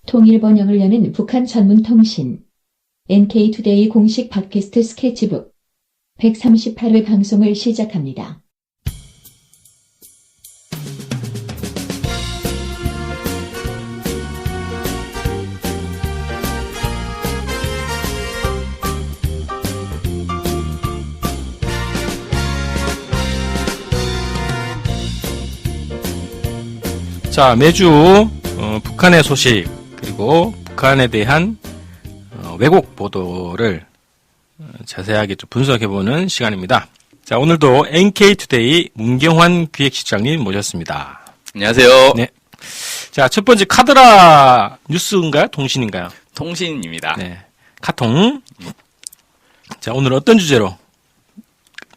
통일 번영을 여는 북한 전문 통신 NK투데이 공식 팟캐스트 스케치북 138회 방송을 시작합니다. 자, 매주 북한의 소식 그리고 북한에 대한 왜곡 보도를 자세하게 좀 분석해보는 시간입니다. 자, 오늘도 NK투데이 문경환 기획실장님 모셨습니다. 안녕하세요. 네. 자, 첫 번째 카드라 뉴스인가요? 통신인가요? 통신입니다. 네. 카통. 자, 오늘 어떤 주제로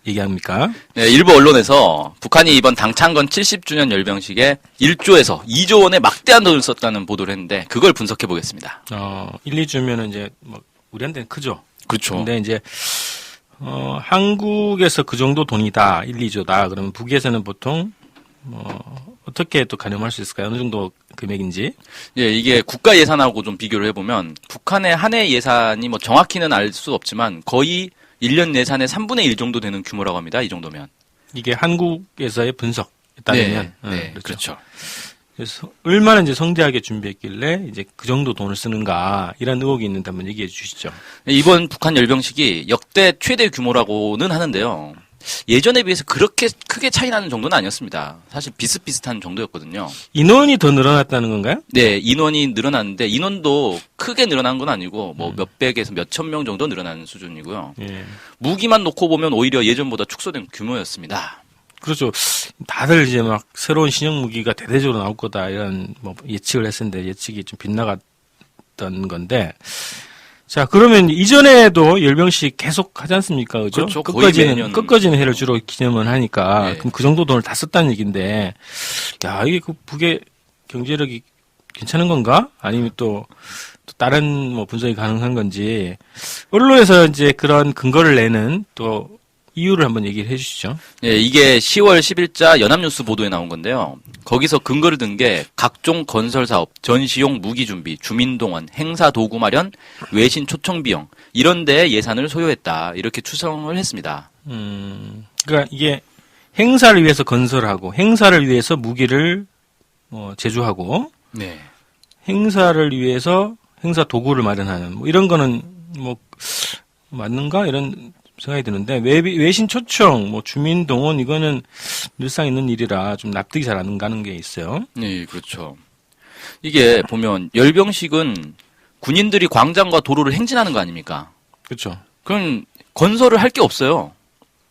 얘기합니까? 네, 일부 언론에서 북한이 이번 당창건 70주년 열병식에 1조에서 2조 원의 막대한 돈을 썼다는 보도를 했는데 그걸 분석해 보겠습니다. 1, 2조면은 이제 뭐 우리한테는 크죠. 그렇죠. 근데 이제 한국에서 그 정도 돈이다, 1, 2조다. 그러면 북에서는 보통 어떻게 또 가늠할 수 있을까요? 어느 정도 금액인지? 예, 이게 국가 예산하고 좀 비교를 해보면 북한의 한 해 예산이 뭐 정확히는 알 수 없지만 거의 1년 예산의 3분의 1 정도 되는 규모라고 합니다. 이 정도면. 이게 한국에서의 분석에 따르면. 네, 그렇죠. 그래서 얼마나 이제 성대하게 준비했길래 이제 그 정도 돈을 쓰는가 이런 의혹이 있는데 한번 얘기해 주시죠. 이번 북한 열병식이 역대 최대 규모라고는 하는데요. 예전에 비해서 그렇게 크게 차이 나는 정도는 아니었습니다. 사실 비슷비슷한 정도였거든요. 인원이 더 늘어났다는 건가요? 네, 인원이 늘어났는데 인원도 크게 늘어난 건 아니고 뭐 몇백에서 몇천 명 정도 늘어나는 수준이고요. 예. 무기만 놓고 보면 오히려 예전보다 축소된 규모였습니다. 그렇죠. 다들 이제 막 새로운 신형 무기가 대대적으로 나올 거다 이런 뭐 예측을 했었는데 예측이 좀 빗나갔던 건데. 자, 그러면 이전에도 열병식 계속 하지 않습니까? 그죠? 그렇죠. 끝까지는 해를 주로 기념을 하니까. 네. 그럼 그 정도 돈을 다 썼다는 얘기인데, 야, 이게 그 북의 경제력이 괜찮은 건가? 아니면 또 다른 뭐 분석이 가능한 건지, 언론에서 이제 그런 근거를 내는 또 이유를 한번 얘기를 해 주시죠. 예, 이게 10월 10일자 연합뉴스 보도에 나온 건데요. 거기서 근거를 든 게 각종 건설 사업, 전시용 무기 준비, 주민동원, 행사 도구 마련, 외신 초청 비용 이런 데 예산을 소요했다. 이렇게 추정을 했습니다. 그러니까 이게 행사를 위해서 건설하고 행사를 위해서 무기를 제조하고 네. 행사를 위해서 행사 도구를 마련하는 뭐 이런 거는 뭐 맞는가 이런 생각이 드는데 외신 초청, 뭐 주민 동원 이거는 늘상 있는 일이라 좀 납득이 잘 안 가는 게 있어요. 네, 그렇죠. 이게 보면 열병식은 군인들이 광장과 도로를 행진하는 거 아닙니까? 그렇죠. 그럼 건설을 할 게 없어요.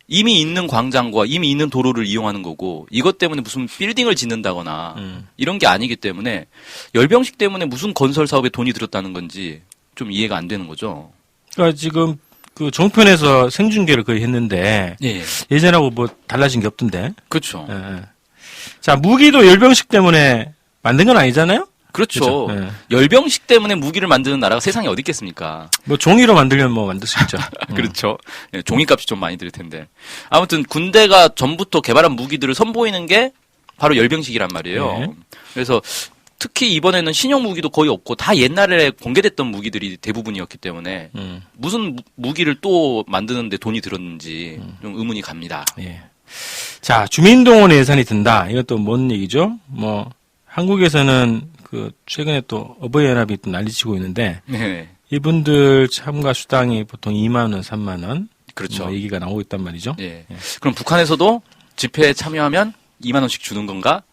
이미 있는 광장과 이미 있는 도로를 이용하는 거고 이것 때문에 무슨 빌딩을 짓는다거나 이런 게 아니기 때문에 열병식 때문에 무슨 건설 사업에 돈이 들었다는 건지 좀 이해가 안 되는 거죠. 그러니까 지금 그 종편에서 생중계를 거의 했는데 예. 예전하고 뭐 달라진 게 없던데. 그렇죠. 예. 자, 무기도 열병식 때문에 만든 건 아니잖아요? 그렇죠. 그렇죠. 예. 열병식 때문에 무기를 만드는 나라가 세상에 어디 있겠습니까? 뭐 종이로 만들면 뭐 만들 수 있죠. 그렇죠. 예, 종이값이 좀 많이 들 텐데. 아무튼 군대가 전부터 개발한 무기들을 선보이는 게 바로 열병식이란 말이에요. 네. 그래서 특히 이번에는 신형 무기도 거의 없고 다 옛날에 공개됐던 무기들이 대부분이었기 때문에 무슨 무기를 또 만드는데 돈이 들었는지 좀 의문이 갑니다. 예. 자, 주민동원 예산이 든다. 이것도 뭔 얘기죠? 뭐 한국에서는 그 최근에 또 어버이연합이 또 난리치고 있는데 네. 이분들 참가 수당이 보통 2만 원, 3만 원. 그렇죠. 뭐 얘기가 나오고 있단 말이죠. 예. 그럼 북한에서도 집회에 참여하면 2만 원씩 주는 건가?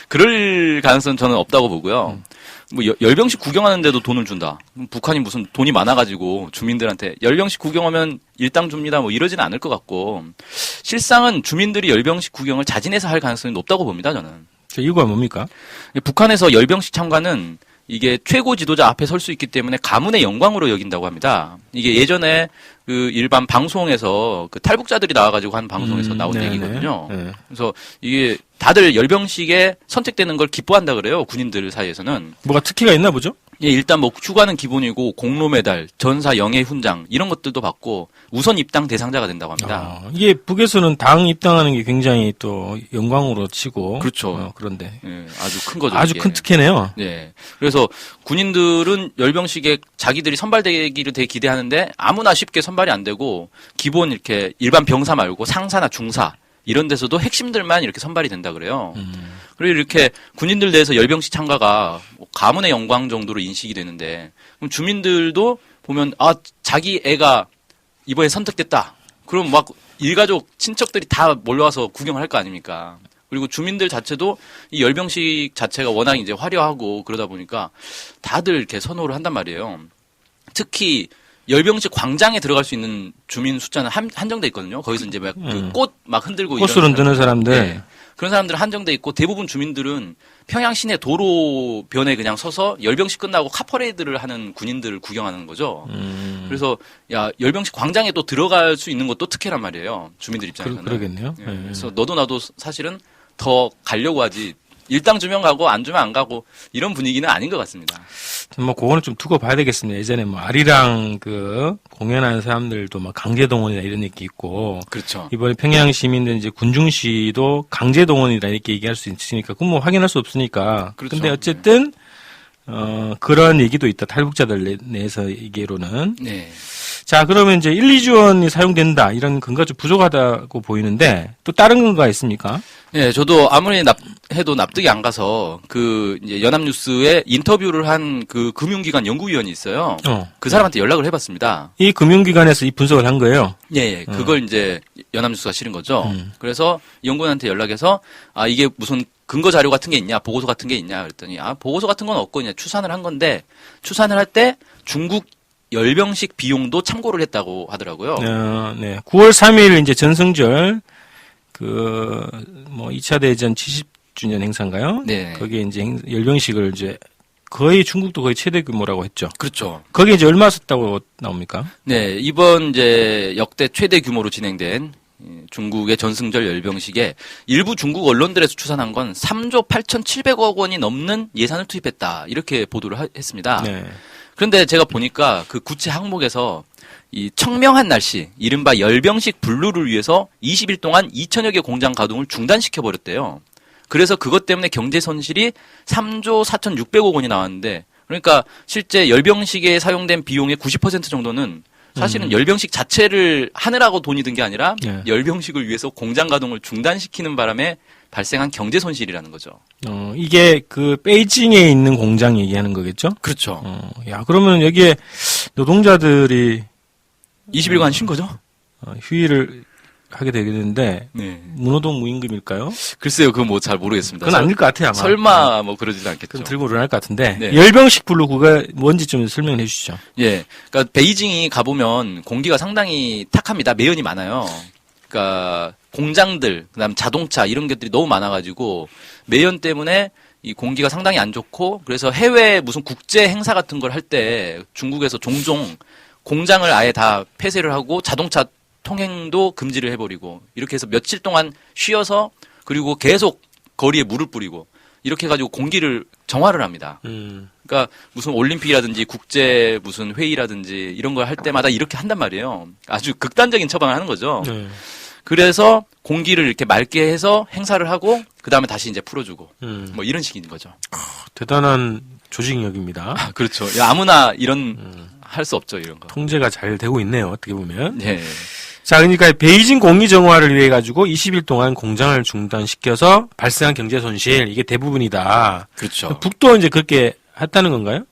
그럴 가능성은 저는 없다고 보고요. 뭐 열병식 구경하는데도 돈을 준다. 북한이 무슨 돈이 많아가지고 주민들한테 열병식 구경하면 일당 줍니다. 뭐 이러지는 않을 것 같고 실상은 주민들이 열병식 구경을 자진해서 할 가능성이 높다고 봅니다. 저는. 이유가 뭡니까? 북한에서 열병식 참가는 이게 최고 지도자 앞에 설 수 있기 때문에 가문의 영광으로 여긴다고 합니다. 이게 예전에 그 일반 방송에서 그 탈북자들이 나와가지고 한 방송에서 나온 네네. 얘기거든요. 네. 그래서 이게 다들 열병식에 선택되는 걸 기뻐한다 그래요. 군인들 사이에서는. 뭐가 특기가 있나 보죠? 예, 일단 뭐 휴가는 기본이고 공로 메달, 전사 영예 훈장 이런 것들도 받고 우선 입당 대상자가 된다고 합니다. 이게 북에서는 당 입당하는 게 굉장히 또 영광으로 치고 그렇죠. 그런데 예, 아주 큰 거죠. 아주 이게. 큰 특혜네요. 예. 그래서 군인들은 열병식에 자기들이 선발되기를 되게 기대하는데 아무나 쉽게 선발이 안 되고 기본 이렇게 일반 병사 말고 상사나 중사 이런 데서도 핵심들만 이렇게 선발이 된다 그래요. 그리고 이렇게 군인들 내에서 열병식 참가가 뭐 가문의 영광 정도로 인식이 되는데 그럼 주민들도 보면 아 자기 애가 이번에 선택됐다. 그럼 막 일가족 친척들이 다 몰려와서 구경할 거 아닙니까? 그리고 주민들 자체도 이 열병식 자체가 워낙 이제 화려하고 그러다 보니까 다들 이렇게 선호를 한단 말이에요. 특히 열병식 광장에 들어갈 수 있는 주민 숫자는 한정돼 있거든요. 거기서 이제 막 그 꽃 막 흔들고 꽃을 흔드는 사람들. 네. 그런 사람들은 한정돼 있고 대부분 주민들은 평양 시내 도로변에 그냥 서서 열병식 끝나고 카퍼레이드를 하는 군인들을 구경하는 거죠. 그래서 야 열병식 광장에 또 들어갈 수 있는 것도 특혜란 말이에요. 주민들 입장에서는. 그러겠네요. 예. 그래서 너도 나도 사실은 더 가려고 하지. 일당 주면 가고 안 주면 안 가고 이런 분위기는 아닌 것 같습니다. 뭐 그거는 좀 두고 봐야 되겠습니다. 예전에 뭐 아리랑 그 공연하는 사람들도 막 강제 동원이나 이런 얘기 있고, 그렇죠. 이번에 평양 시민들 이제 군중시도 강제 동원이라 이렇게 얘기할 수 있으니까 그건 뭐 확인할 수 없으니까. 그렇죠. 근데 어쨌든 그런 얘기도 있다. 탈북자들 내에서 얘기로는. 네. 자, 그러면 이제 1, 2조 원이 사용된다. 이런 근거가 좀 부족하다고 보이는데 또 다른 근거가 있습니까? 네, 저도 아무리 해도 납득이 안 가서 그 이제 연합뉴스에 인터뷰를 한 그 금융기관 연구위원이 있어요. 그 사람한테 연락을 해봤습니다. 이 금융기관에서 이 분석을 한 거예요. 예, 그걸 이제 연합뉴스가 실은 거죠. 그래서 연구원한테 연락해서 아 이게 무슨 근거 자료 같은 게 있냐, 보고서 같은 게 있냐 그랬더니 아 보고서 같은 건 없고 그냥 추산을 한 건데 추산을 할 때 중국 열병식 비용도 참고를 했다고 하더라고요. 네. 9월 3일 이제 전승절 뭐 2차 대전 70주년 행사인가요? 네. 거기에 이제 열병식을 이제 거의 중국도 거의 최대 규모라고 했죠. 그렇죠. 거기에 이제 얼마 썼다고 나옵니까? 네, 이번 이제 역대 최대 규모로 진행된 중국의 전승절 열병식에 일부 중국 언론들에서 추산한 건 3조 8,700억 원이 넘는 예산을 투입했다. 이렇게 보도를 했습니다. 네. 그런데 제가 보니까 그 구체 항목에서 이 청명한 날씨, 이른바 열병식 분루를 위해서 20일 동안 2천여 개 공장 가동을 중단시켜 버렸대요. 그래서 그것 때문에 경제 손실이 3조 4,600억 원이 나왔는데, 그러니까 실제 열병식에 사용된 비용의 90% 정도는 사실은 열병식 자체를 하느라고 돈이 든 게 아니라 네. 열병식을 위해서 공장 가동을 중단시키는 바람에 발생한 경제 손실이라는 거죠. 이게 그 베이징에 있는 공장 얘기하는 거겠죠? 그렇죠. 야, 그러면 여기에 노동자들이 20일간 쉰 거죠? 휴일을 하게 되겠는데 네. 무노동 무임금일까요? 글쎄요, 그건 뭐 잘 모르겠습니다. 그건 아닐 것 같아요, 아마. 설마 뭐 그러지는 않겠죠. 그건 들고 일어날 것 같은데. 네. 열병식 분루구가 뭔지 좀 설명해 주시죠. 예. 그러니까 베이징이 가보면 공기가 상당히 탁합니다. 매연이 많아요. 그러니까 공장들, 그다음 자동차 이런 것들이 너무 많아가지고 매연 때문에 이 공기가 상당히 안 좋고 그래서 해외 무슨 국제 행사 같은 걸 할 때 중국에서 종종 공장을 아예 다 폐쇄를 하고 자동차 통행도 금지를 해버리고 이렇게 해서 며칠 동안 쉬어서 그리고 계속 거리에 물을 뿌리고 이렇게 해가지고 공기를 정화를 합니다. 그러니까 무슨 올림픽이라든지 국제 무슨 회의라든지 이런 걸 할 때마다 이렇게 한단 말이에요. 아주 극단적인 처방을 하는 거죠. 그래서 공기를 이렇게 맑게 해서 행사를 하고 그 다음에 다시 이제 풀어주고 뭐 이런 식인 거죠. 대단한 조직력입니다. 아, 그렇죠. 야, 아무나 이런 할 수 없죠 이런 거. 통제가 잘 되고 있네요. 어떻게 보면. 네. 자, 그러니까 베이징 공기 정화를 위해 가지고 20일 동안 공장을 중단시켜서 발생한 경제 손실 이게 대부분이다. 그렇죠. 북도 이제 그렇게 했다는 건가요?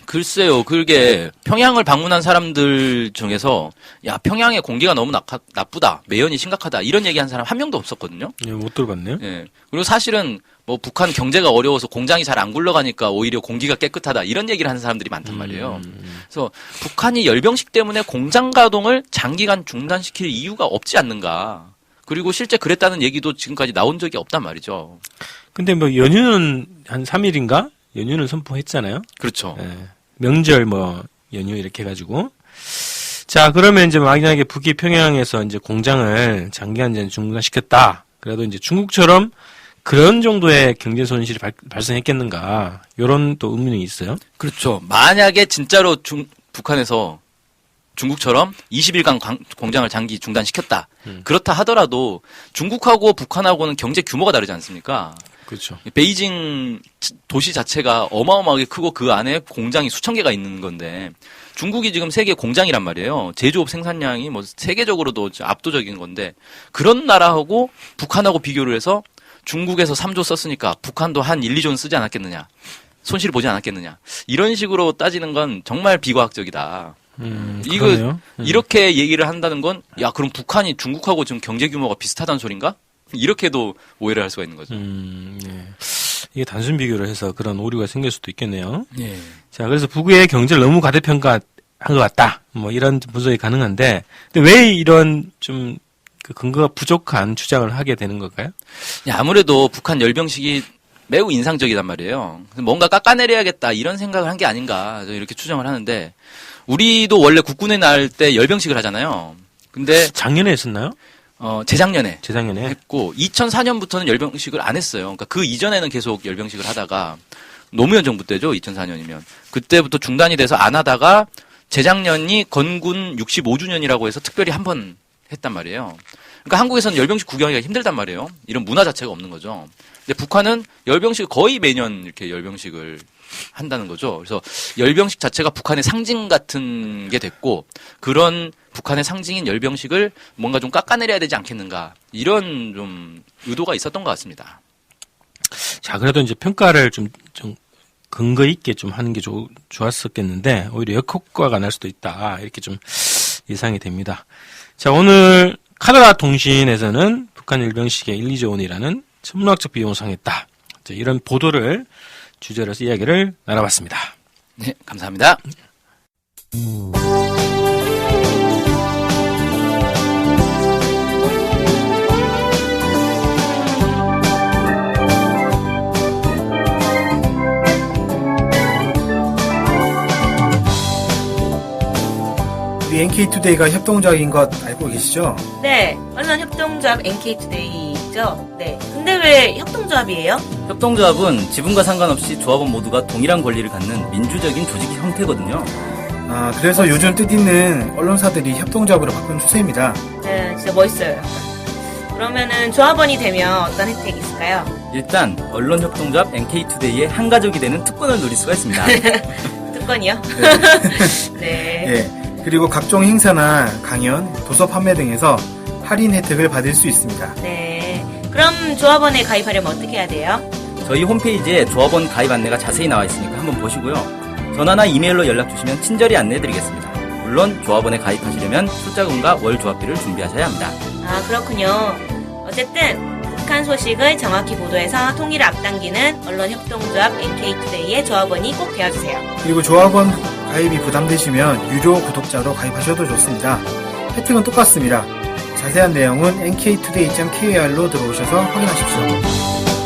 글쎄요, 그게 평양을 방문한 사람들 중에서 야 평양의 공기가 너무 나쁘다, 매연이 심각하다 이런 얘기한 사람 한 명도 없었거든요. 예, 못 들어봤네요. 예. 그리고 사실은 뭐 북한 경제가 어려워서 공장이 잘 안 굴러가니까 오히려 공기가 깨끗하다 이런 얘기를 하는 사람들이 많단 말이에요. 그래서 북한이 열병식 때문에 공장 가동을 장기간 중단시킬 이유가 없지 않는가. 그리고 실제 그랬다는 얘기도 지금까지 나온 적이 없단 말이죠. 근데 뭐 연휴는 한 3일인가? 연휴는 선포했잖아요. 그렇죠. 예. 명절 뭐 연휴 이렇게 해가지고. 자, 그러면 이제 만약에 북이 평양에서 이제 공장을 장기간 중단시켰다. 그래도 이제 중국처럼 그런 정도의 경제 손실이 발생했겠는가 이런 또 의문이 있어요. 그렇죠. 만약에 진짜로 북한에서 중국처럼 20일간 공장을 장기 중단시켰다. 그렇다 하더라도 중국하고 북한하고는 경제 규모가 다르지 않습니까? 그렇죠. 베이징 도시 자체가 어마어마하게 크고 그 안에 공장이 수천 개가 있는 건데 중국이 지금 세계 공장이란 말이에요. 제조업 생산량이 뭐 세계적으로도 압도적인 건데 그런 나라하고 북한하고 비교를 해서 중국에서 3조 썼으니까 북한도 한 1, 2조는 쓰지 않았겠느냐. 손실을 보지 않았겠느냐. 이런 식으로 따지는 건 정말 비과학적이다. 그러네요. 이렇게 얘기를 한다는 건, 야, 그럼 북한이 중국하고 지금 경제 규모가 비슷하다는 소린가? 이렇게도 오해를 할 수가 있는 거죠. 네. 이게 단순 비교를 해서 그런 오류가 생길 수도 있겠네요. 예. 자, 그래서 북의 경제를 너무 과대평가한 것 같다. 뭐 이런 분석이 가능한데, 근데 왜 이런 좀 그 근거가 부족한 주장을 하게 되는 걸까요? 아무래도 북한 열병식이 매우 인상적이단 말이에요. 뭔가 깎아내려야겠다 이런 생각을 한 게 아닌가 이렇게 추정을 하는데 우리도 원래 국군의 날 때 열병식을 하잖아요. 근데 작년에 했었나요? 재작년에 했고 2004년부터는 열병식을 안 했어요. 그러니까 그 이전에는 계속 열병식을 하다가 노무현 정부 때죠. 2004년이면 그때부터 중단이 돼서 안 하다가 재작년이 건군 65주년이라고 해서 특별히 한 번 했단 말이에요. 그러니까 한국에서는 열병식 구경하기가 힘들단 말이에요. 이런 문화 자체가 없는 거죠. 근데 북한은 열병식을 거의 매년 이렇게 열병식을 한다는 거죠. 그래서 열병식 자체가 북한의 상징 같은 게 됐고 그런 북한의 상징인 열병식을 뭔가 좀 깎아내려야 되지 않겠는가 이런 좀 의도가 있었던 것 같습니다. 자, 그래도 이제 평가를 좀 근거 있게 좀 하는 게 좋았었겠는데 오히려 역효과가 날 수도 있다 이렇게 좀 예상이 됩니다. 자, 오늘 카나다 통신에서는 북한 열병식에 1, 2조 원이라는 천문학적 비용을 상했다. 이런 보도를 주제로 해서 이야기를 나눠봤습니다. 네, 감사합니다. 우리 NK투데이가 협동조합인 것 알고 계시죠? 네, 언론협동조합 NK투데이죠. 네. 근데 왜 협동조합이에요? 협동조합은 지분과 상관없이 조합원 모두가 동일한 권리를 갖는 민주적인 조직 형태거든요. 그래서 요즘 뜻있는 언론사들이 협동조합으로 바꾼 추세입니다. 네, 진짜 멋있어요. 그러면은 조합원이 되면 어떤 혜택이 있을까요? 일단 언론협동조합 NK투데이의 한 가족이 되는 특권을 누릴 수가 있습니다. 특권이요? 네. 네. 그리고 각종 행사나 강연, 도서 판매 등에서 할인 혜택을 받을 수 있습니다. 네. 그럼 조합원에 가입하려면 어떻게 해야 돼요? 저희 홈페이지에 조합원 가입 안내가 자세히 나와 있으니까 한번 보시고요. 전화나 이메일로 연락 주시면 친절히 안내해드리겠습니다. 물론 조합원에 가입하시려면 출자금과 월 조합비를 준비하셔야 합니다. 아, 그렇군요. 어쨌든 북한 소식을 정확히 보도해서 통일을 앞당기는 언론협동조합 NK투데이의 조합원이 꼭 되어주세요. 그리고 조합원 가입이 부담되시면 유료 구독자로 가입하셔도 좋습니다. 혜택은 똑같습니다. 자세한 내용은 nktoday.kr로 들어오셔서 확인하십시오.